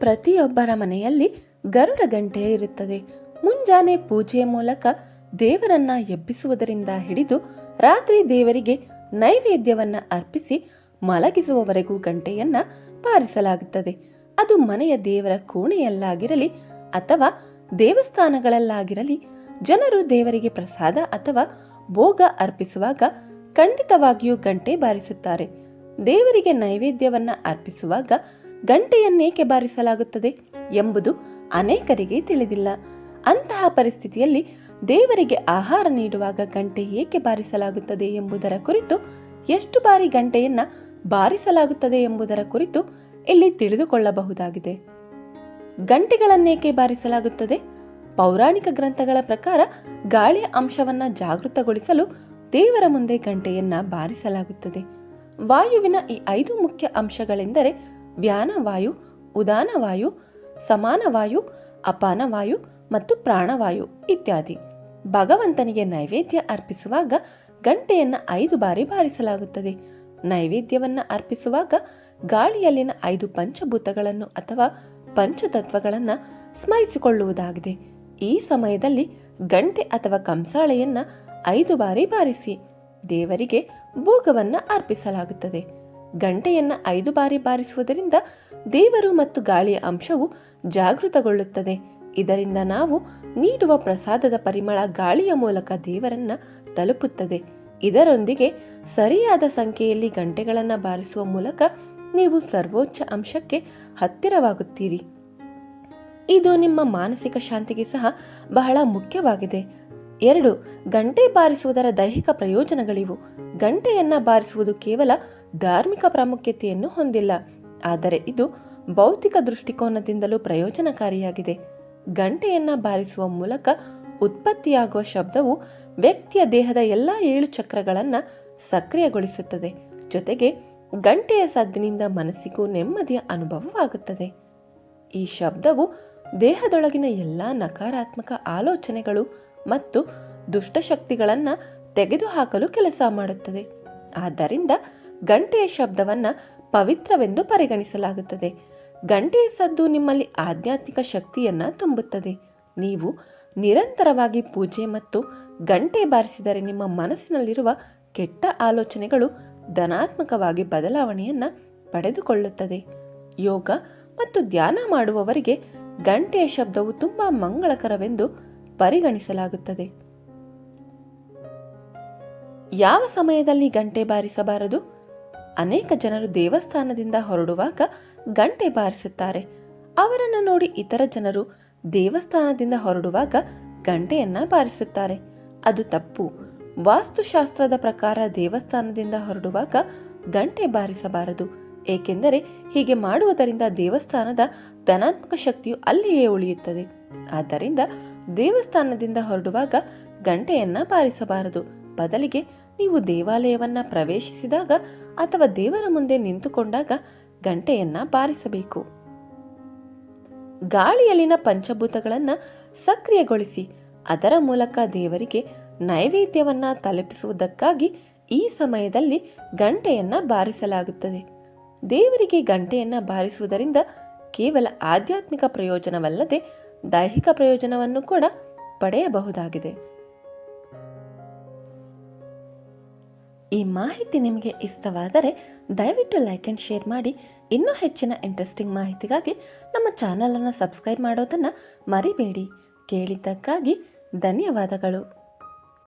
ಪ್ರತಿಯೊಬ್ಬರ ಮನೆಯಲ್ಲಿ ಗರುಡ ಗಂಟೆ ಇರುತ್ತದೆ. ಮುಂಜಾನೆ ಪೂಜೆಯ ಮೂಲಕ ದೇವರನ್ನ ಎಬ್ಬಿಸುವುದರಿಂದ ಹಿಡಿದು ರಾತ್ರಿ ದೇವರಿಗೆ ನೈವೇದ್ಯವನ್ನ ಅರ್ಪಿಸಿ ಮಲಗಿಸುವವರೆಗೂ ಗಂಟೆಯನ್ನ ಬಾರಿಸಲಾಗುತ್ತದೆ. ಅದು ಮನೆಯ ದೇವರ ಕೋಣೆಯಲ್ಲಾಗಿರಲಿ ಅಥವಾ ದೇವಸ್ಥಾನಗಳಲ್ಲಾಗಿರಲಿ, ಜನರು ದೇವರಿಗೆ ಪ್ರಸಾದ ಅಥವಾ ಭೋಗ ಅರ್ಪಿಸುವಾಗ ಖಂಡಿತವಾಗಿಯೂ ಗಂಟೆ ಬಾರಿಸುತ್ತಾರೆ. ದೇವರಿಗೆ ನೈವೇದ್ಯವನ್ನ ಅರ್ಪಿಸುವಾಗ ಗಂಟೆಯನ್ನೇಕೆ ಬಾರಿಸಲಾಗುತ್ತದೆ ಎಂಬುದು ಅನೇಕರಿಗೆ ತಿಳಿದಿಲ್ಲ. ಅಂತಹ ಪರಿಸ್ಥಿತಿಯಲ್ಲಿ ದೇವರಿಗೆ ಆಹಾರ ನೀಡುವಾಗ ಗಂಟೆ ಏಕೆ ಬಾರಿಸಲಾಗುತ್ತದೆ ಎಂಬುದರ ಕುರಿತು, ಎಷ್ಟು ಬಾರಿ ಗಂಟೆಯನ್ನ ಬಾರಿಸಲಾಗುತ್ತದೆ ಎಂಬುದರ ಕುರಿತು ಇಲ್ಲಿ ತಿಳಿದುಕೊಳ್ಳಬಹುದಾಗಿದೆ. ಗಂಟೆಗಳನ್ನೇಕೆ ಬಾರಿಸಲಾಗುತ್ತದೆ? ಪೌರಾಣಿಕ ಗ್ರಂಥಗಳ ಪ್ರಕಾರ ಗಾಳಿಯ ಅಂಶವನ್ನ ಜಾಗೃತಗೊಳಿಸಲು ದೇವರ ಮುಂದೆ ಗಂಟೆಯನ್ನ ಬಾರಿಸಲಾಗುತ್ತದೆ. ವಾಯುವಿನ ಈ 5 ಮುಖ್ಯ ಅಂಶಗಳೆಂದರೆ ವ್ಯಾನವಾಯು, ಉದಾನವಾಯು, ಸಮಾನವಾಯು, ಅಪಾನವಾಯು ಮತ್ತು ಪ್ರಾಣವಾಯು ಇತ್ಯಾದಿ. ಭಗವಂತನಿಗೆ ನೈವೇದ್ಯ ಅರ್ಪಿಸುವಾಗ ಗಂಟೆಯನ್ನ 5 ಬಾರಿ ಬಾರಿಸಲಾಗುತ್ತದೆ. ನೈವೇದ್ಯವನ್ನ ಅರ್ಪಿಸುವಾಗ ಗಾಳಿಯಲ್ಲಿನ 5 ಪಂಚಭೂತಗಳನ್ನು ಅಥವಾ ಪಂಚತತ್ವಗಳನ್ನ ಸ್ಮರಿಸಿಕೊಳ್ಳುವುದಾಗಿದೆ. ಈ ಸಮಯದಲ್ಲಿ ಗಂಟೆ ಅಥವಾ ಕಂಸಾಳೆಯನ್ನ 5 ಬಾರಿ ಬಾರಿಸಿ ದೇವರಿಗೆ ಭೋಗವನ್ನ ಅರ್ಪಿಸಲಾಗುತ್ತದೆ. ಗಂಟೆಯನ್ನ 5 ಬಾರಿ ಬಾರಿಸುವುದರಿಂದ ದೇವರು ಮತ್ತು ಗಾಳಿಯ ಅಂಶವು ಜಾಗೃತಗೊಳ್ಳುತ್ತದೆ. ಇದರಿಂದ ನಾವು ನೀಡುವ ಪ್ರಸಾದದ ಪರಿಮಳ ಗಾಳಿಯ ಮೂಲಕ ದೇವರನ್ನ ತಲುಪುತ್ತದೆ. ಇದರೊಂದಿಗೆ ಸರಿಯಾದ ಸಂಖ್ಯೆಯಲ್ಲಿ ಗಂಟೆಗಳನ್ನು ಬಾರಿಸುವ ಮೂಲಕ ನೀವು ಸರ್ವೋಚ್ಚ ಅಂಶಕ್ಕೆ ಹತ್ತಿರವಾಗುತ್ತೀರಿ. ಇದು ನಿಮ್ಮ ಮಾನಸಿಕ ಶಾಂತಿಗೆ ಸಹ ಬಹಳ ಮುಖ್ಯವಾಗಿದೆ. 2. ಗಂಟೆ ಬಾರಿಸುವುದರ ದೈಹಿಕ ಪ್ರಯೋಜನಗಳಿವು. ಗಂಟೆಯನ್ನ ಬಾರಿಸುವುದು ಕೇವಲ ಧಾರ್ಮಿಕ ಪ್ರಾಮುಖ್ಯತೆಯನ್ನು ಹೊಂದಿಲ್ಲ, ಆದರೆ ಇದು ಭೌತಿಕ ದೃಷ್ಟಿಕೋನದಿಂದಲೂ ಪ್ರಯೋಜನಕಾರಿಯಾಗಿದೆ. ಗಂಟೆಯನ್ನ ಬಾರಿಸುವ ಮೂಲಕ ಉತ್ಪತ್ತಿಯಾಗುವ ಶಬ್ದವು ವ್ಯಕ್ತಿಯ ದೇಹದ ಎಲ್ಲ 7 ಚಕ್ರಗಳನ್ನು ಸಕ್ರಿಯಗೊಳಿಸುತ್ತದೆ. ಜೊತೆಗೆ ಗಂಟೆಯ ಸದ್ದಿನಿಂದ ಮನಸ್ಸಿಗೂ ನೆಮ್ಮದಿಯ ಅನುಭವವಾಗುತ್ತದೆ. ಈ ಶಬ್ದವು ದೇಹದೊಳಗಿನ ಎಲ್ಲ ನಕಾರಾತ್ಮಕ ಆಲೋಚನೆಗಳು ಮತ್ತು ದುಷ್ಟಶಕ್ತಿಗಳನ್ನು ತೆಗೆದುಹಾಕಲು ಕೆಲಸ ಮಾಡುತ್ತದೆ. ಆದ್ದರಿಂದ ಗಂಟೆಯ ಶಬ್ದವನ್ನ ಪವಿತ್ರವೆಂದು ಪರಿಗಣಿಸಲಾಗುತ್ತದೆ. ಗಂಟೆಯ ಸದ್ದು ನಿಮ್ಮಲ್ಲಿ ಆಧ್ಯಾತ್ಮಿಕ ಶಕ್ತಿಯನ್ನ ತುಂಬುತ್ತದೆ. ನೀವು ನಿರಂತರವಾಗಿ ಪೂಜೆ ಮತ್ತು ಗಂಟೆ ಬಾರಿಸಿದರೆ ನಿಮ್ಮ ಮನಸ್ಸಿನಲ್ಲಿರುವ ಕೆಟ್ಟ ಆಲೋಚನೆಗಳು ಧನಾತ್ಮಕವಾಗಿ ಬದಲಾವಣೆಯನ್ನ ಪಡೆದುಕೊಳ್ಳುತ್ತದೆ. ಯೋಗ ಮತ್ತು ಧ್ಯಾನ ಮಾಡುವವರಿಗೆ ಗಂಟೆಯ ಶಬ್ದವು ತುಂಬಾ ಮಂಗಳಕರವೆಂದು ಪರಿಗಣಿಸಲಾಗುತ್ತದೆ. ಯಾವ ಸಮಯದಲ್ಲಿ ಗಂಟೆ ಬಾರಿಸಬಾರದು? ಅನೇಕ ಜನರು ದೇವಸ್ಥಾನದಿಂದ ಹೊರಡುವಾಗ ಗಂಟೆ ಬಾರಿಸುತ್ತಾರೆ. ಅವರನ್ನು ನೋಡಿ ಇತರ ಜನರು ದೇವಸ್ಥಾನದಿಂದ ಹೊರಡುವಾಗ ಗಂಟೆಯನ್ನ ಬಾರಿಸುತ್ತಾರೆ. ಅದು ತಪ್ಪು. ವಾಸ್ತುಶಾಸ್ತ್ರದ ಪ್ರಕಾರ ದೇವಸ್ಥಾನದಿಂದ ಹೊರಡುವಾಗ ಗಂಟೆ ಬಾರಿಸಬಾರದು, ಏಕೆಂದರೆ ಹೀಗೆ ಮಾಡುವುದರಿಂದ ದೇವಸ್ಥಾನದ ಧನಾತ್ಮಕ ಶಕ್ತಿಯು ಅಲ್ಲಿಯೇ ಉಳಿಯುತ್ತದೆ. ಆದ್ದರಿಂದ ದೇವಸ್ಥಾನದಿಂದ ಹೊರಡುವಾಗ ಗಂಟೆಯನ್ನ ಬಾರಿಸಬಾರದು. ಬದಲಿಗೆ ನೀವು ದೇವಾಲಯವನ್ನ ಪ್ರವೇಶಿಸಿದಾಗ ಅಥವಾ ದೇವರ ಮುಂದೆ ನಿಂತುಕೊಂಡಾಗ ಗಂಟೆಯನ್ನ ಬಾರಿಸಬೇಕು. ಗಾಳಿಯಲ್ಲಿನ ಪಂಚಭೂತಗಳನ್ನು ಸಕ್ರಿಯಗೊಳಿಸಿ ಅದರ ಮೂಲಕ ದೇವರಿಗೆ ನೈವೇದ್ಯವನ್ನ ತಲುಪಿಸುವುದಕ್ಕಾಗಿ ಈ ಸಮಯದಲ್ಲಿ ಗಂಟೆಯನ್ನ ಬಾರಿಸಲಾಗುತ್ತದೆ. ದೇವರಿಗೆ ಗಂಟೆಯನ್ನ ಬಾರಿಸುವುದರಿಂದ ಕೇವಲ ಆಧ್ಯಾತ್ಮಿಕ ಪ್ರಯೋಜನವಲ್ಲದೆ ದೈಹಿಕ ಪ್ರಯೋಜನವನ್ನು ಕೂಡ ಪಡೆಯಬಹುದಾಗಿದೆ. ಈ ಮಾಹಿತಿ ನಿಮಗೆ ಇಷ್ಟವಾದರೆ ದಯವಿಟ್ಟು ಲೈಕ್ ಅಂಡ್ ಶೇರ್ ಮಾಡಿ. ಇನ್ನೂ ಹೆಚ್ಚಿನ ಇಂಟ್ರೆಸ್ಟಿಂಗ್ ಮಾಹಿತಿಗಾಗಿ ನಮ್ಮ ಚಾನಲನ್ನು ಸಬ್ಸ್ಕ್ರೈಬ್ ಮಾಡೋದನ್ನು ಮರಿಬೇಡಿ. ಕೇಳಿದ್ದಕ್ಕಾಗಿ ಧನ್ಯವಾದಗಳು.